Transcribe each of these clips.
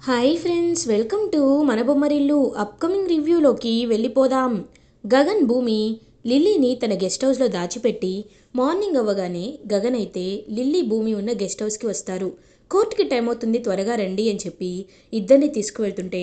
Hi friends, welcome to మన Bommarillu. Upcoming రివ్యూలోకి వెళ్ళిపోదాం. గగన్ భూమి లిల్లీని తన గెస్ట్ హౌస్లో దాచిపెట్టి మార్నింగ్ అవ్వగానే గగన్ అయితే లిల్లీ భూమి ఉన్న గెస్ట్ హౌస్కి వస్తారు. కోర్టుకి టైం అవుతుంది, త్వరగా రండి అని చెప్పి ఇద్దరిని తీసుకువెళ్తుంటే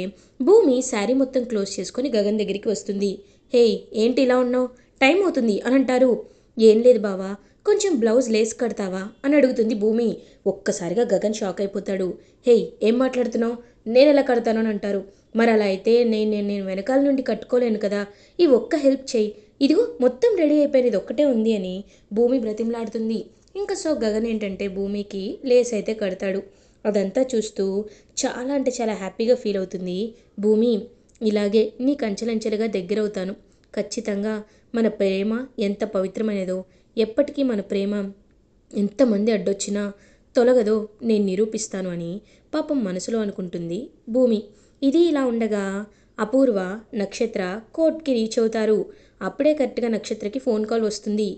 భూమి శారీ మొత్తం క్లోజ్ చేసుకొని గగన్ దగ్గరికి వస్తుంది. హే, ఏంటి ఇలా ఉన్నావు, టైం అవుతుంది అని అంటారు. ఏం లేదు బావా, కొంచెం బ్లౌజ్ లేస్ కడతావా అని అడుగుతుంది భూమి. ఒక్కసారిగా గగన్ షాక్ అయిపోతాడు. హే, ఏం మాట్లాడుతున్నావు, నేను ఎలా కడతాను అని అంటారు. మరి అలా అయితే నేను వెనకాల నుండి కట్టుకోలేను కదా, ఈ ఒక్క హెల్ప్ చేయి, ఇదిగో మొత్తం రెడీ అయిపోయింది, ఇది ఒక్కటే ఉంది అని భూమి బ్రతిమలాడుతుంది. ఇంకా సో గగన్ ఏంటంటే భూమికి లేస్ అయితే కడతాడు. అదంతా చూస్తూ చాలా అంటే చాలా హ్యాపీగా ఫీల్ అవుతుంది భూమి. ఇలాగే నీకు అంచెలంచెలుగా దగ్గరవుతాను, ఖచ్చితంగా మన ప్రేమ ఎంత పవిత్రమైనదో, ఎప్పటికీ మన ప్రేమ ఎంతమంది అడ్డొచ్చినా తొలగదో నేను నిరూపిస్తాను అని పాపం మనసులో అనుకుంటుంది భూమి. ఇది ఇలా ఉండగా అపూర్వ, నక్షత్ర కోర్ట్కి రీచ్ అవుతారు. అప్పుడే కరెక్ట్గా నక్షత్రకి ఫోన్ కాల్ వస్తుంది.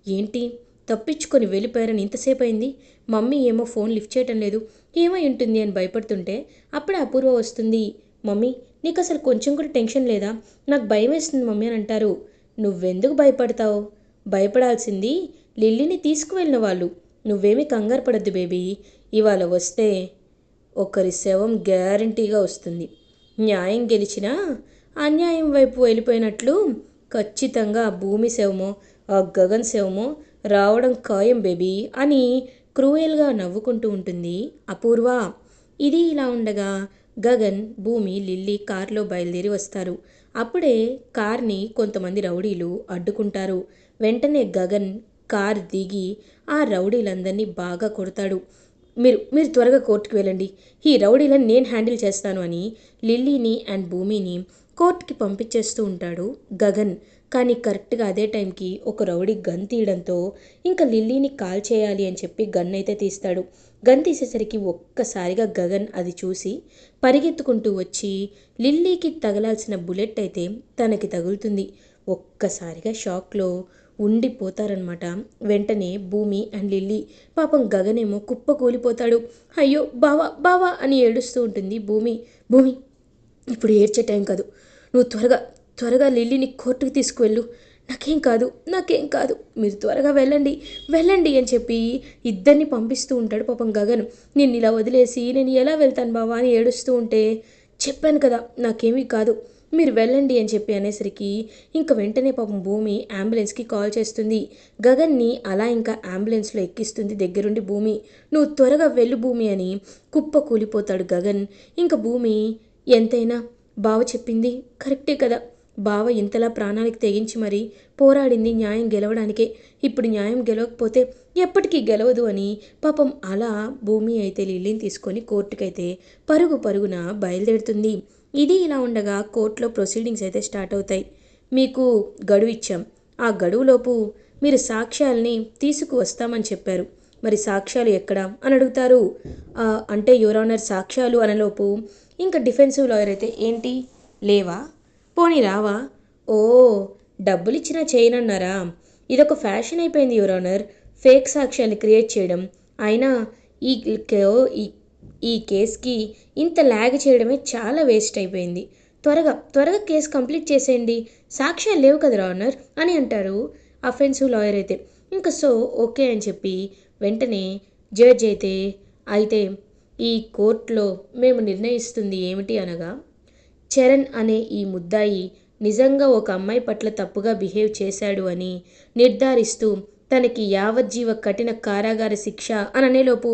ఏంటి, తప్పించుకొని వెళ్ళిపోయారని ఇంతసేపు అయింది, మమ్మీ ఏమో ఫోన్ లిఫ్ట్ చేయటం లేదు, ఏమై ఉంటుంది అని భయపడుతుంటే అప్పుడే అపూర్వ వస్తుంది. మమ్మీ, నీకు అసలు కొంచెం కూడా టెన్షన్ లేదా, నాకు భయం వేస్తుంది మమ్మీ అని అంటారు. నువ్వెందుకు భయపడతావు, భయపడాల్సింది లిల్లీని తీసుకువెళ్ళిన వాళ్ళు. నువ్వేమీ కంగారు పడద్దు బేబీ, ఇవాళ వస్తే ఒకరి శవం గ్యారంటీగా వస్తుంది. న్యాయం గెలిచినా అన్యాయం వైపు వెళ్ళిపోయినట్లు ఖచ్చితంగా ఆ భూమి శవమో ఆ గగన్ శవమో రావడం ఖాయం బేబీ అని క్రూయల్గా నవ్వుకుంటూ ఉంటుంది అపూర్వ. ఇది ఇలా ఉండగా గగన్, భూమి, లిల్లీ కార్లో బయలుదేరి వస్తారు. అప్పుడే కార్ని కొంతమంది రౌడీలు అడ్డుకుంటారు. వెంటనే గగన్ కార్ దిగి ఆ రౌడీలందరినీ బాగా కొడతాడు. మీరు మీరు త్వరగా కోర్టుకు వెళ్ళండి, ఈ రౌడీలను నేను హ్యాండిల్ చేస్తాను అని లిల్లీని అండ్ భూమిని కోర్టుకి పంపించేస్తూ ఉంటాడు గగన్. కానీ కరెక్ట్గా అదే టైంకి ఒక రౌడీ గన్ తీయడంతో ఇంకా లిల్లీని కాల్ చేయాలి అని చెప్పి గన్ అయితే తీస్తాడు. గన్ తీసేసరికి ఒక్కసారిగా గగన్ అది చూసి పరిగెత్తుకుంటూ వచ్చి లిల్లీకి తగలాల్సిన బుల్లెట్ అయితే తనకి తగులుతుంది. ఒక్కసారిగా షాక్లో ఉండిపోతారనమాట. వెంటనే భూమి అండ్ లిల్లీ, పాపం గగనేమో కుప్ప కూలిపోతాడు. అయ్యో బావా బావా అని ఏడుస్తూ ఉంటుంది భూమి. భూమి, ఇప్పుడు ఏడ్చే టైం కాదు, నువ్వు త్వరగా త్వరగా లిల్లీని కోర్టుకు తీసుకువెళ్ళు, నాకేం కాదు నాకేం కాదు, మీరు త్వరగా వెళ్ళండి వెళ్ళండి అని చెప్పి ఇద్దరిని పంపిస్తూ ఉంటాడు పాపం గగన్. నేను ఇలా వదిలేసి నేను ఎలా వెళ్తాను బావా అని ఏడుస్తూ ఉంటే, చెప్పాను కదా నాకేమీ కాదు, మీరు వెళ్ళండి అని చెప్పి అనేసరికి ఇంకా వెంటనే పాపం భూమి అంబులెన్స్కి కాల్ చేస్తుంది. గగన్ని అలా ఇంకా అంబులెన్స్లో ఎక్కిస్తుంది దగ్గరుండి భూమి. నువ్వు త్వరగా వెళ్ళు భూమి అని కుప్ప కూలిపోతాడు గగన్. ఇంకా భూమి, ఎంతైనా బావ చెప్పింది కరెక్టే కదా, బావ ఇంతలా ప్రాణానికి తెగించి మరీ పోరాడింది న్యాయం గెలవడానికే, ఇప్పుడు న్యాయం గెలవకపోతే ఎప్పటికీ గెలవదు అని పాపం అలా భూమి అయితే లిల్లీని తీసుకొని కోర్టుకైతే పరుగు పరుగున బయలుదేరుతుంది. ఇది ఇలా ఉండగా కోర్టులో ప్రొసీడింగ్స్ అయితే స్టార్ట్ అవుతాయి. మీకు గడువు ఇచ్చాం, ఆ గడువులోపు మీరు సాక్ష్యాల్ని తీసుకువస్తామని చెప్పారు, మరి సాక్ష్యాలు ఎక్కడా అని అడుగుతారు. అంటే యువర్ ఆనర్, సాక్ష్యాలు అనలోపు ఇంకా డిఫెన్సివ్ లాయర్ అయితే ఏంటి లేవా, పోనీ రావా, ఓ డబ్బులు ఇచ్చినా చేయనన్నారా, ఇదొక ఫ్యాషన్ అయిపోయింది యువర్ ఆనర్, ఫేక్ సాక్ష్యాన్ని క్రియేట్ చేయడం. అయినా ఈ ఈ ఈ కేసుకి ఇంత ల్యాగ్ చేయడమే చాలా వేస్ట్ అయిపోయింది, త్వరగా త్వరగా కేసు కంప్లీట్ చేసేయండి, సాక్ష్యాలు లేవు కదా ఆనర్ అని అంటారు అఫెన్సివ్ లాయర్ అయితే. ఇంకా సో ఓకే అని చెప్పి వెంటనే జడ్జ్ అయితే, అయితే ఈ కోర్టులో మేము నిర్ణయిస్తుంది ఏమిటి అనగా, చరణ్ అనే ఈ ముద్దాయి నిజంగా ఒక అమ్మాయి పట్ల తప్పుగా బిహేవ్ చేశాడు అని నిర్ధారిస్తూ తనకి యావజ్జీవ కఠిన కారాగార శిక్ష అని అనేలోపు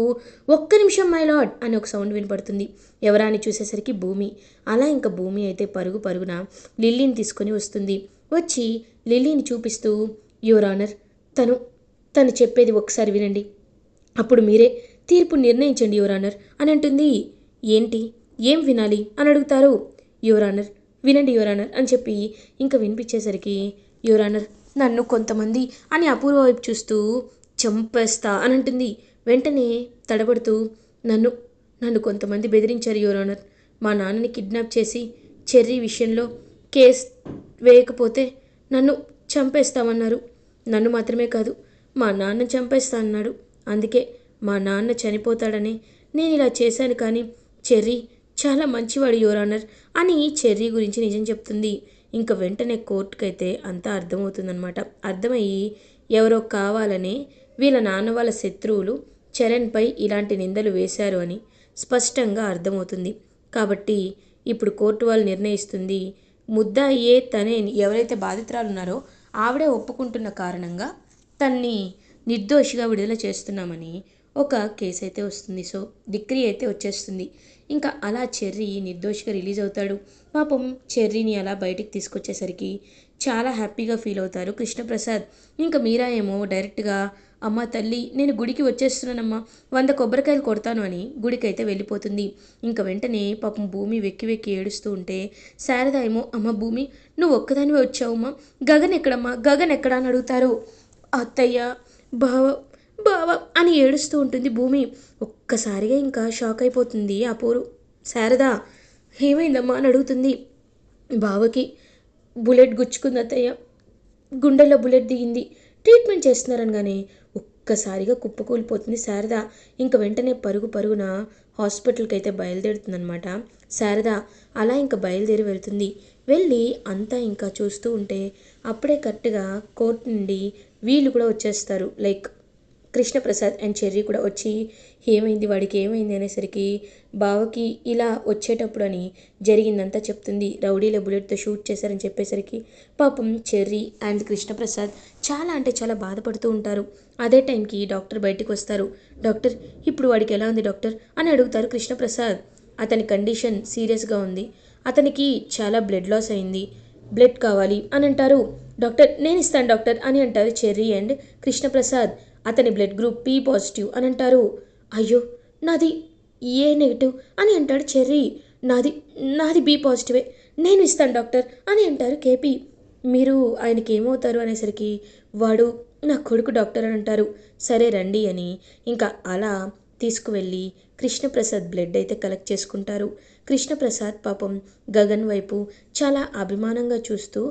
ఒక్క నిమిషం మై లార్డ్ అని ఒక సౌండ్ వినపడుతుంది. ఎవరా అని చూసేసరికి భూమి. అలా ఇంకా భూమి అయితే పరుగు పరుగున లిల్లీని తీసుకొని వస్తుంది. వచ్చి లిల్లీని చూపిస్తూ, యువర్ ఆనర్, తను తను చెప్పేది ఒకసారి వినండి, అప్పుడు మీరే తీర్పు నిర్ణయించండి యువర్ ఆనర్ అని అంటుంది. ఏంటి, ఏం వినాలి అని అడుగుతారు. యువర్ ఆనర్, వినండి యువర్ ఆనర్ అని చెప్పి ఇంకా వినిపించేసరికి, యువర్ ఆనర్, నన్ను కొంతమంది అని అపూర్వ వైపు చూస్తూ చంపేస్తా అని అంటుంది. వెంటనే తడబడుతూ, నన్ను నన్ను కొంతమంది బెదిరించారు యువర్ ఆనర్, మా నాన్నని కిడ్నాప్ చేసి చెర్రీ విషయంలో కేస్ వేయకపోతే నన్ను చంపేస్తామన్నారు, నన్ను మాత్రమే కాదు మా నాన్న చంపేస్తా అన్నాడు, అందుకే మా నాన్న చనిపోతాడని నేను ఇలా చేశాను, కానీ చెర్రీ చాలా మంచివాడు యువర్ ఆనర్ అని చెర్రీ గురించి నిజం చెప్తుంది. ఇంక వెంటనే కోర్టుకైతే అంతా అర్థమవుతుందనమాట. అర్థమయ్యి ఎవరో కావాలని వీళ్ళ నాన్న వాళ్ళ శత్రువులు చరణ్పై ఇలాంటి నిందలు వేశారు అని స్పష్టంగా అర్థమవుతుంది. కాబట్టి ఇప్పుడు కోర్టు వాళ్ళు నిర్ణయిస్తుంది, ముద్దాయే తనే, ఎవరైతే బాధితురాలు ఉన్నారో ఆవిడే ఒప్పుకుంటున్న కారణంగా తన్ని నిర్దోషిగా విడుదల చేస్తున్నామని ఒక కేసు అయితే వస్తుంది. సో డిగ్రీ అయితే వచ్చేస్తుంది. ఇంకా అలా చెర్రీ నిర్దోషిగా రిలీజ్ అవుతాడు. పాపం చెర్రీని అలా బయటికి తీసుకొచ్చేసరికి చాలా హ్యాపీగా ఫీల్ అవుతారు కృష్ణప్రసాద్. ఇంకా మీరా ఏమో డైరెక్ట్గా అమ్మ తల్లి నేను గుడికి వచ్చేస్తున్నానమ్మా, 100 కొబ్బరికాయలు కొడతాను అని గుడికైతే వెళ్ళిపోతుంది. ఇంకా వెంటనే పాపం భూమి వెక్కి వెక్కి ఏడుస్తూ ఉంటే శారద ఏమో అమ్మ భూమి నువ్వు ఒక్కదానివే వచ్చావమ్మా, గగన్ ఎక్కడమ్మా, గగన్ ఎక్కడా అని అడుగుతారు. అత్తయ్య బావ బావ అని ఏడుస్తూ ఉంటుంది భూమి. ఒక్కసారిగా ఇంకా షాక్ అయిపోతుంది అపూరు. శారద ఏమైందమ్మా అని అడుగుతుంది. బావకి బుల్లెట్ గుచ్చుకుంది అత్తయ్య, గుండెల్లో బుల్లెట్ దిగింది, ట్రీట్మెంట్ చేస్తున్నారనగానే ఒక్కసారిగా కుప్పకూలిపోతుంది శారద. ఇంక వెంటనే పరుగు పరుగున హాస్పిటల్కి అయితే బయలుదేరుతుందనమాట శారద. అలా ఇంకా బయలుదేరి వెళ్తుంది. వెళ్ళి అంతా ఇంకా చూస్తూ ఉంటే అప్పుడే కరెక్ట్గా కోర్టు నుండి వీళ్ళు కూడా వచ్చేస్తారు. లైక్ కృష్ణప్రసాద్ అండ్ చెర్రీ కూడా వచ్చి ఏమైంది వాడికి ఏమైంది అనేసరికి బావకి ఇలా వచ్చేటప్పుడు అని జరిగిందంతా చెప్తుంది. రౌడీల బుల్లెట్తో షూట్ చేశారని చెప్పేసరికి పాపం చెర్రీ అండ్ కృష్ణప్రసాద్ చాలా అంటే చాలా బాధపడుతూ ఉంటారు. అదే టైంకి డాక్టర్ బయటికి వస్తారు. డాక్టర్ ఇప్పుడు వాడికి ఎలా ఉంది డాక్టర్ అని అడుగుతారు కృష్ణప్రసాద్. అతని కండిషన్ సీరియస్గా ఉంది, అతనికి చాలా బ్లడ్ లాస్ అయింది, బ్లడ్ కావాలి అని అంటారు. డాక్టర్ నేను ఇస్తాను డాక్టర్ అని అంటారు చెర్రీ అండ్ కృష్ణప్రసాద్. అతని బ్లడ్ గ్రూప్ పి పాజిటివ్ అని అంటారు. అయ్యో నాది ఏ నెగిటివ్ అని అంటాడు చెర్రీ. నాది నాది బి పాజిటివే, నేను ఇస్తాను డాక్టర్ అని అంటారు కేపీ. మీరు ఆయనకి ఏమవుతారు అనేసరికి వాడు నా కొడుకు డాక్టర్ అని అంటారు. సరే రండి అని ఇంకా అలా తీసుకువెళ్ళి కృష్ణప్రసాద్ బ్లడ్ అయితే కలెక్ట్ చేసుకుంటారు. కృష్ణప్రసాద్ పాపం గగన్ వైపు చాలా అభిమానంగా చూస్తూ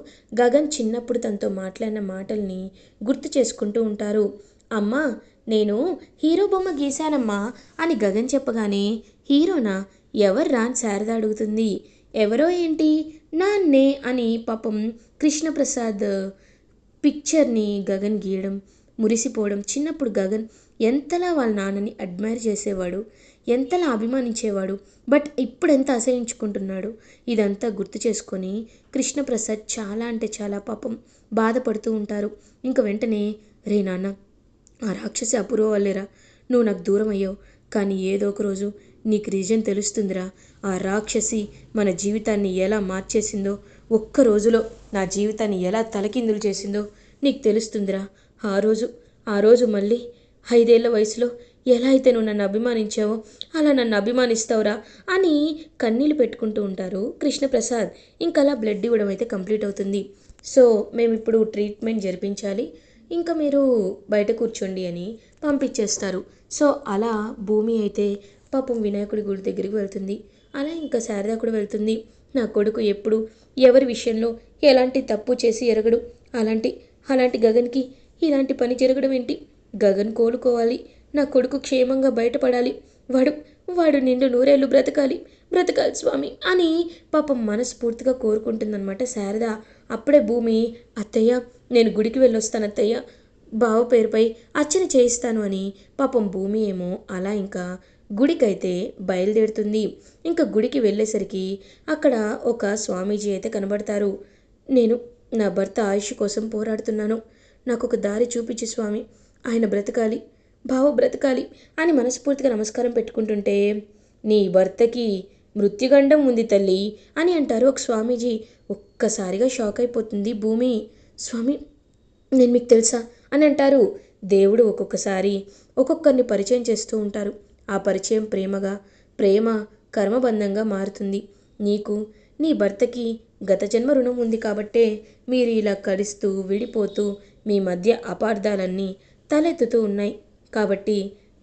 గగన్ చిన్నప్పుడు తనతో మాట్లాడిన మాటల్ని గుర్తు చేసుకుంటూ ఉంటారు. అమ్మా నేను హీరో బొమ్మ గీశానమ్మా అని గగన్ చెప్పగానే హీరోనా ఎవర్రా అని శారద అడుగుతుంది. ఎవరో ఏంటి నాన్నే అని పాపం కృష్ణప్రసాద్ పిక్చర్ని గగన్ గీయడం మురిసిపోవడం. చిన్నప్పుడు గగన్ ఎంతలా వాళ్ళ నాన్నని అడ్మైర్ చేసేవాడు, ఎంతలా అభిమానించేవాడు, బట్ ఇప్పుడు ఎంత అసహించుకుంటున్నాడు. ఇదంతా గుర్తు చేసుకొని కృష్ణప్రసాద్ చాలా అంటే చాలా పాపం బాధపడుతూ ఉంటారు. ఇంక వెంటనే రే నాన్న ఆ రాక్షసి అపూర్వ వల్లేరా నువ్వు నాకు దూరం అయ్యావు, కానీ ఏదో ఒక రోజు నీకు రీజన్ తెలుస్తుందిరా. ఆ రాక్షసి మన జీవితాన్ని ఎలా మార్చేసిందో, ఒక్క రోజులో నా జీవితాన్ని ఎలా తలకిందులు చేసిందో నీకు తెలుస్తుందిరా. ఆ రోజు మళ్ళీ 5 ఏళ్ల వయసులో ఎలా అయితే నువ్వు నన్ను అభిమానించావో అలా నన్ను అభిమానిస్తావురా అని కన్నీళ్ళు పెట్టుకుంటూ ఉంటారు కృష్ణప్రసాద్. ఇంకా అలా బ్లడ్ ఇవ్వడం అయితే కంప్లీట్ అవుతుంది. సో మేము ఇప్పుడు ట్రీట్మెంట్ జరిపించాలి, ఇంకా మీరు బయట కూర్చోండి అని పంపించేస్తారు. సో అలా భూమి అయితే పాపం వినాయకుడి గుడి దగ్గరికి వెళ్తుంది. అలా ఇంకా శారద కూడా వెళ్తుంది. నా కొడుకు ఎప్పుడు ఎవరి విషయంలో ఎలాంటి తప్పు చేసి ఎరగడు, అలాంటి అలాంటి గగన్కి ఇలాంటి పని జరగడం ఏంటి? గగన్ కోలుకోవాలి, నా కొడుకు క్షేమంగా బయటపడాలి, వాడు వాడు నిండు నూరేళ్ళు బ్రతకాలి బ్రతకాలి స్వామి అని పాపం మనస్ఫూర్తిగా కోరుకుంటుందన్నమాట శారద. అప్పుడే భూమి అత్తయ్య నేను గుడికి వెళ్ళొస్తాను అత్తయ్య, బావ పేరుపై అర్చన చేయిస్తాను అని పాపం భూమి ఏమో అలా ఇంకా గుడికైతే బయలుదేరుతుంది. ఇంకా గుడికి వెళ్ళేసరికి అక్కడ ఒక స్వామీజీ అయితే కనబడతారు. నేను నా భర్త ఆయుష్ కోసం పోరాడుతున్నాను, నాకు ఒక దారి చూపించి స్వామి, ఆయన బ్రతకాలి, బావ బ్రతకాలి అని మనస్ఫూర్తిగా నమస్కారం పెట్టుకుంటుంటే నీ భర్తకి మృత్యుగండం ఉంది తల్లి అని అంటారు ఒక స్వామీజీ. ఒక్కసారిగా షాక్ అయిపోతుంది భూమి. స్వామి నేను మీకు తెలుసా అని అంటారు. దేవుడు ఒక్కొక్కసారి ఒక్కొక్కరిని పరిచయం చేస్తూ ఉంటారు. ఆ పరిచయం ప్రేమగా, ప్రేమ కర్మబంధంగా మారుతుంది. నీకు నీ భర్తకి గత జన్మ రుణం ఉంది కాబట్టే మీరు ఇలా కలుస్తూ విడిపోతూ మీ మధ్య అపార్థాలన్నీ తలెత్తుతూ ఉన్నాయి. కాబట్టి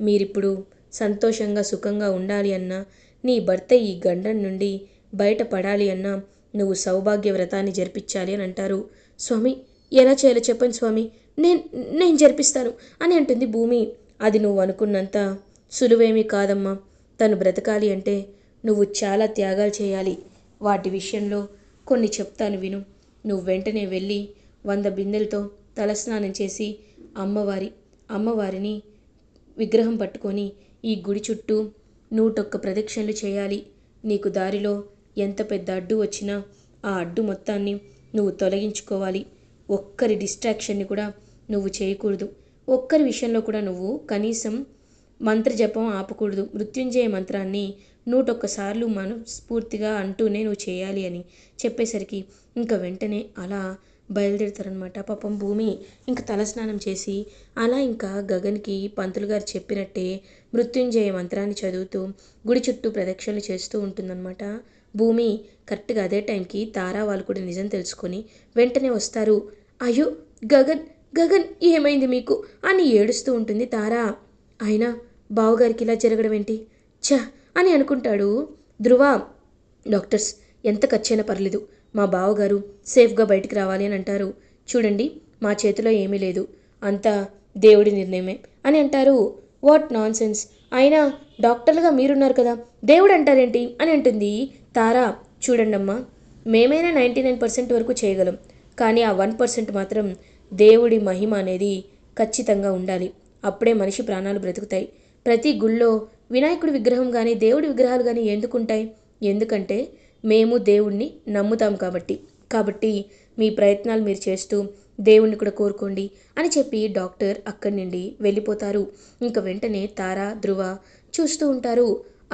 మీరిప్పుడు సంతోషంగా సుఖంగా ఉండాలి అన్నా, నీ భర్త ఈ గండం నుండి బయటపడాలి అన్నా నువ్వు సౌభాగ్య వ్రతాన్ని జరిపించాలి అని అంటారు. స్వామి ఎలా చేయాలో చెప్పండి స్వామి, నేను జరిపిస్తాను అని అంటుంది భూమి. అది నువ్వు అనుకున్నంత సులువేమీ కాదమ్మా. తను బ్రతకాలి అంటే నువ్వు చాలా త్యాగాలు చేయాలి. వాటి విషయంలో కొన్ని చెప్తాను విను. నువ్వు వెంటనే వెళ్ళి 100 బిందెలతో తలస్నానం చేసి అమ్మవారిని విగ్రహం పట్టుకొని ఈ గుడి చుట్టూ 101 ప్రదక్షిణలు చేయాలి. నీకు దారిలో ఎంత పెద్ద అడ్డు వచ్చినా ఆ అడ్డు మొత్తాన్ని నువ్వు తొలగించుకోవాలి. ఒక్కరి డిస్ట్రాక్షన్ని కూడా నువ్వు చేయకూడదు. ఒక్కరి విషయంలో కూడా నువ్వు కనీసం మంత్రజపం ఆపకూడదు. మృత్యుంజయ మంత్రాన్ని 101 సార్లు మనస్ఫూర్తిగా అంటూనే నువ్వు చేయాలి అని చెప్పేసరికి ఇంకా వెంటనే అలా బయలుదేరుతారనమాట. పాపం భూమి ఇంకా తలస్నానం చేసి అలా ఇంకా గగన్కి పంతులు గారు చెప్పినట్టే మృత్యుంజయ మంత్రాన్ని చదువుతూ గుడి చుట్టూ ప్రదక్షిణలు చేస్తూ ఉంటుందన్నమాట. భూమి కరెక్ట్గా అదే టైంకి తారా వాళ్ళు కూడా నిజం తెలుసుకొని వెంటనే వస్తారు. అయ్యో గగన్ గగన్ ఏమైంది మీకు అని ఏడుస్తూ ఉంటుంది తారా. అయినా బావగారికి ఇలా జరగడం ఏంటి ఛ అని అనుకుంటాడు ధ్రువ. డాక్టర్స్ ఎంత ఖర్చైనా పర్లేదు, మా బావగారు సేఫ్గా బయటికి రావాలి అని అంటారు. చూడండి మా చేతిలో ఏమీ లేదు, అంతా దేవుడి నిర్ణయమే అని అంటారు. వాట్ నాన్ సెన్స్, అయినా డాక్టర్లుగా మీరున్నారు కదా, దేవుడు అంటారేంటి అని అంటుంది తారా. చూడండమ్మా, మేమైనా 99% వరకు చేయగలం, కానీ ఆ 1% మాత్రం దేవుడి మహిమ అనేది ఖచ్చితంగా ఉండాలి. అప్పుడే మనిషి ప్రాణాలు బ్రతుకుతాయి. ప్రతి గుళ్ళో వినాయకుడి విగ్రహం కానీ దేవుడి విగ్రహాలు కానీ ఎందుకుంటాయి? ఎందుకంటే మేము దేవుణ్ణి నమ్ముతాం కాబట్టి మీ ప్రయత్నాలు మీరు చేస్తూ దేవుణ్ణి కూడా కోరుకోండి అని చెప్పి డాక్టర్ అక్కడి నుండి వెళ్ళిపోతారు. ఇంక వెంటనే తారా ధ్రువ చూస్తూ ఉంటారు.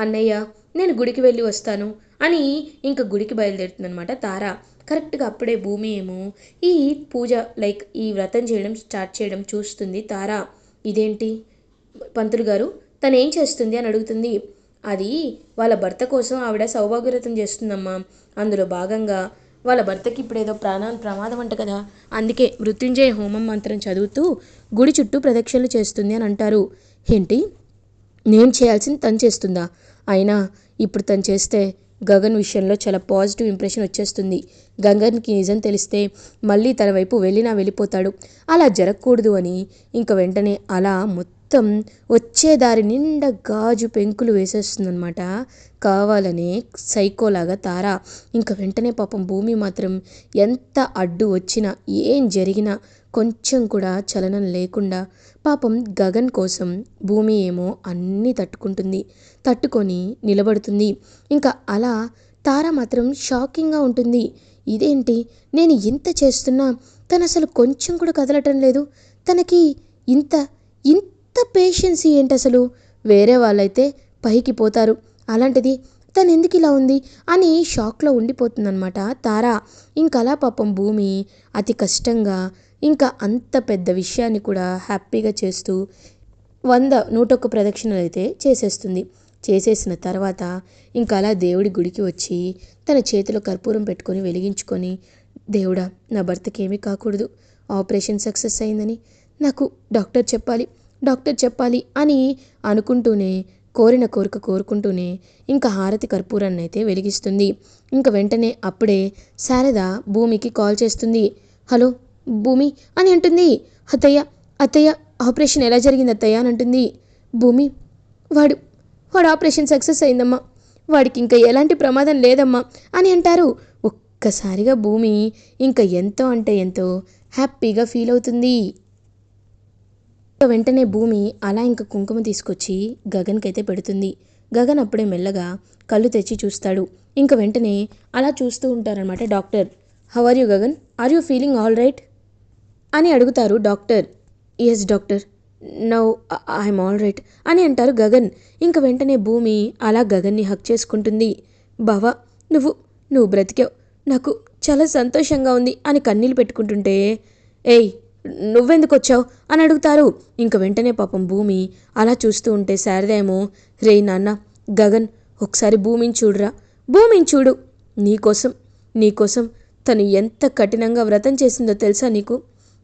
అన్నయ్య నేను గుడికి వెళ్ళి వస్తాను అని ఇంక గుడికి బయలుదేరుతుందనమాట తారా. కరెక్ట్గా అప్పుడే భూమి ఏమో ఈ పూజ ఈ వ్రతం చేయడం స్టార్ట్ చేయడం చూస్తుంది తారా. ఇదేంటి పంతులు గారు తనేం చేస్తుంది అని అడుగుతుంది. అది వాళ్ళ భర్త కోసం ఆవిడ సౌభాగ్యవ్రతం చేస్తుందమ్మా. అందులో భాగంగా వాళ్ళ భర్తకి ఇప్పుడు ఏదో ప్రమాదం అంట కదా, అందుకే మృత్యుంజయ హోమం మంత్రం చదువుతూ గుడి చుట్టూ ప్రదక్షిణలు చేస్తుంది అని అంటారు. ఏంటి నేను చేయాల్సింది తను చేస్తుందా? అయినా ఇప్పుడు తను చేస్తే గగన్ విషయంలో చాలా పాజిటివ్ ఇంప్రెషన్ వచ్చేస్తుంది. గగన్కి నిజం తెలిస్తే మళ్ళీ తన వైపు వెళ్ళిపోతాడు. అలా జరగకూడదు అని ఇంక వెంటనే అలా మొత్తం వచ్చే దారి నిండా గాజు పెంకులు వేసేస్తుందనమాట. కావాలనే సైకోలాగా తారా. ఇంక వెంటనే పాపం భూమి మాత్రం ఎంత అడ్డు వచ్చినా ఏం జరిగినా కొంచెం కూడా చలనం లేకుండా పాపం గగన్ కోసం భూమి ఏమో అన్నీ తట్టుకొని నిలబడుతుంది. ఇంకా అలా తారా మాత్రం షాకింగ్గా ఉంటుంది. ఇదేంటి నేను ఇంత చేస్తున్నా తను అసలు కొంచెం కూడా కదలటం లేదు, తనకి ఇంత పేషెన్సీ ఏంటి అసలు? వేరే వాళ్ళైతే పైకి పోతారు, అలాంటిది తను ఎందుకు ఇలా ఉంది అని షాక్లో ఉండిపోతుందన్నమాట తారా. ఇంకలా పాపం భూమి అతి కష్టంగా ఇంకా అంత పెద్ద విషయాన్ని కూడా హ్యాపీగా చేస్తూ 101 ప్రదక్షిణలు అయితే చేసేసిన తర్వాత ఇంకా అలా దేవుడి గుడికి వచ్చి తన చేతిలో కర్పూరం పెట్టుకొని వెలిగించుకొని, దేవుడా నా భర్తకి ఏమీ కాకూడదు, ఆపరేషన్ సక్సెస్ అయిందని నాకు డాక్టర్ చెప్పాలి అని అనుకుంటూనే కోరిన కోరిక కోరుకుంటూనే ఇంకా హారతి కర్పూరాన్ని అయితే వెలిగిస్తుంది. ఇంకా వెంటనే అప్పుడే శారద భూమికి కాల్ చేస్తుంది. హలో భూమి అని అంటుంది. అత్తయ్య ఆపరేషన్ ఎలా జరిగింది అత్తయ్య అని అంటుంది. భూమి వాడు ఆపరేషన్ సక్సెస్ అయిందమ్మా, వాడికి ఇంకా ఎలాంటి ప్రమాదం లేదమ్మా అని అంటారు. ఒక్కసారిగా భూమి ఇంకా ఎంతో అంటే ఎంతో హ్యాపీగా ఫీల్ అవుతుంది. వెంటనే భూమి అలా ఇంకా కుంకుమ తీసుకొచ్చి గగన్కైతే పెడుతుంది. గగన్ అప్పుడే మెల్లగా కళ్ళు తెచ్చి చూస్తాడు. ఇంక వెంటనే అలా చూస్తూ ఉంటారనమాట doctor. How are you Gagan, are you feeling all right అని అడుగుతారు doctor. Yes doctor, now I'm all right అని అంటారు గగన్. ఇంక వెంటనే భూమి అలా గగన్ని హక్ చేసుకుంటుంది. బావా నువ్వు బ్రతికావు, నాకు చాలా సంతోషంగా ఉంది అని కన్నీళ్ళు పెట్టుకుంటుంటే, ఏయ్ నువ్వెందుకు వచ్చావు అని అడుగుతారు. ఇంక వెంటనే పాపం భూమి అలా చూస్తూ ఉంటే శారద ఏమో, రే నాన్న గగన్ ఒకసారి భూమిని చూడు, నీకోసం తను ఎంత కఠినంగా వ్రతం చేసిందో తెలుసా నీకు?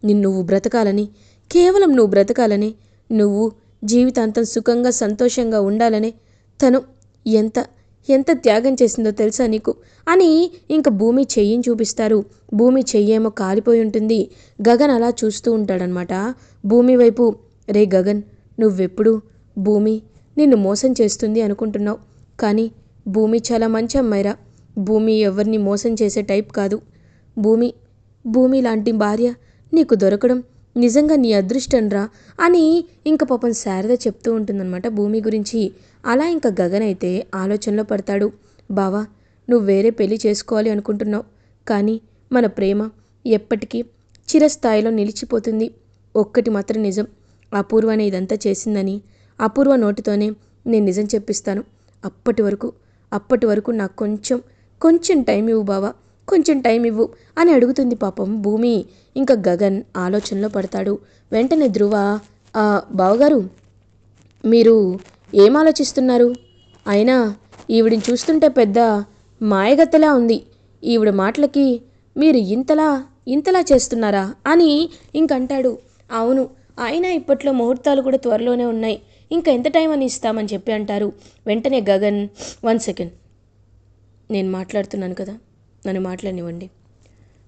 నువ్వు బ్రతకాలని, కేవలం నువ్వు బ్రతకాలని, నువ్వు జీవితాంతం సుఖంగా సంతోషంగా ఉండాలని తను ఎంత త్యాగం చేసిందో తెలుసా నీకు అని ఇంక భూమి చెయ్యిని చూపిస్తారు. భూమి చెయ్యేమో కాలిపోయి ఉంటుంది. గగన్ అలా చూస్తూ ఉంటాడనమాట భూమి వైపు. రే గగన్, నువ్వెప్పుడు భూమి నిన్ను మోసం చేస్తుంది అనుకుంటున్నావు, కానీ భూమి చాలా మంచి అమ్మాయిరా. భూమి ఎవరిని మోసం చేసే టైప్ కాదు. భూమి భూమి లాంటి భార్య నీకు దొరకడం నిజంగా నీ అదృష్టంరా అని ఇంక పాపం శారద చెప్తూ ఉంటుందన్నమాట భూమి గురించి. అలా ఇంకా గగన్ అయితే ఆలోచనలో పడతాడు. బావా, నువ్వు వేరే పెళ్లి చేసుకోవాలి అనుకుంటున్నావు, కానీ మన ప్రేమ ఎప్పటికీ చిరస్థాయిలో నిలిచిపోతుంది. ఒక్కటి మాత్రం నిజం, అపూర్వనే ఇదంతా చేసిందని అపూర్వ నోటితోనే నేను నిజం చెప్పిస్తాను. అప్పటి వరకు నాకు కొంచెం టైం ఇవ్వు బావా, కొంచెం టైం ఇవ్వు అని అడుగుతుంది పాపం భూమి. ఇంకా గగన్ ఆలోచనలో పడతాడు. వెంటనే ధ్రువ, బావగారు మీరు ఏం ఆలోచిస్తున్నారు? అయినా ఈవిడిని చూస్తుంటే పెద్ద మాయగత్తెలా ఉంది. ఈవిడ మాటలకి మీరు ఇంతలా చేస్తున్నారా అని ఇంకంటాడు. అవును, అయినా ఇప్పట్లో ముహూర్తాలు కూడా త్వరలోనే ఉన్నాయి, ఇంకా ఎంత టైం అని ఇస్తామని చెప్పి అంటారు. వెంటనే గగన్, 1 సెకండ్, నేను మాట్లాడుతున్నాను కదా, నన్ను మాట్లాడనివ్వండి.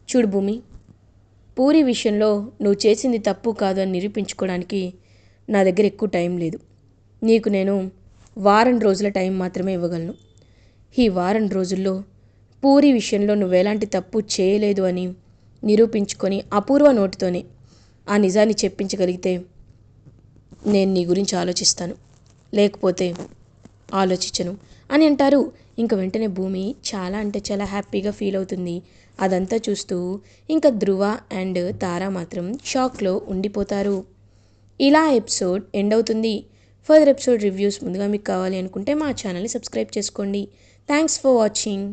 చూడు భూమి, పూరి విషయంలో నువ్వు చేసింది తప్పు కాదు అని నిరూపించుకోవడానికి నా దగ్గర ఎక్కువ టైం లేదు. నీకు నేను వారం రోజుల టైం మాత్రమే ఇవ్వగలను. ఈ వారం రోజుల్లో పూరి విషయంలో నువ్వెలాంటి తప్పు చేయలేదు అని నిరూపించుకొని అపూర్వ నోటితోనే ఆ నిజాన్ని చెప్పించగలిగితే నేను నీ గురించి ఆలోచిస్తాను, లేకపోతే ఆలోచించను అని అంటారు. ఇంక వెంటనే భూమి చాలా అంటే చాలా హ్యాపీగా ఫీల్ అవుతుంది. అదంతా చూస్తూ ఇంకా ధ్రువ అండ్ తారా మాత్రం షాక్లో ఉండిపోతారు. ఇలా ఎపిసోడ్ ఎండ్ అవుతుంది. ఫర్దర్ ఎపిసోడ్ రివ్యూస్ ముందుగా మీకు కావాలి అనుకుంటే మా ఛానల్ని సబ్స్క్రైబ్ చేసుకోండి. Thanks for watching.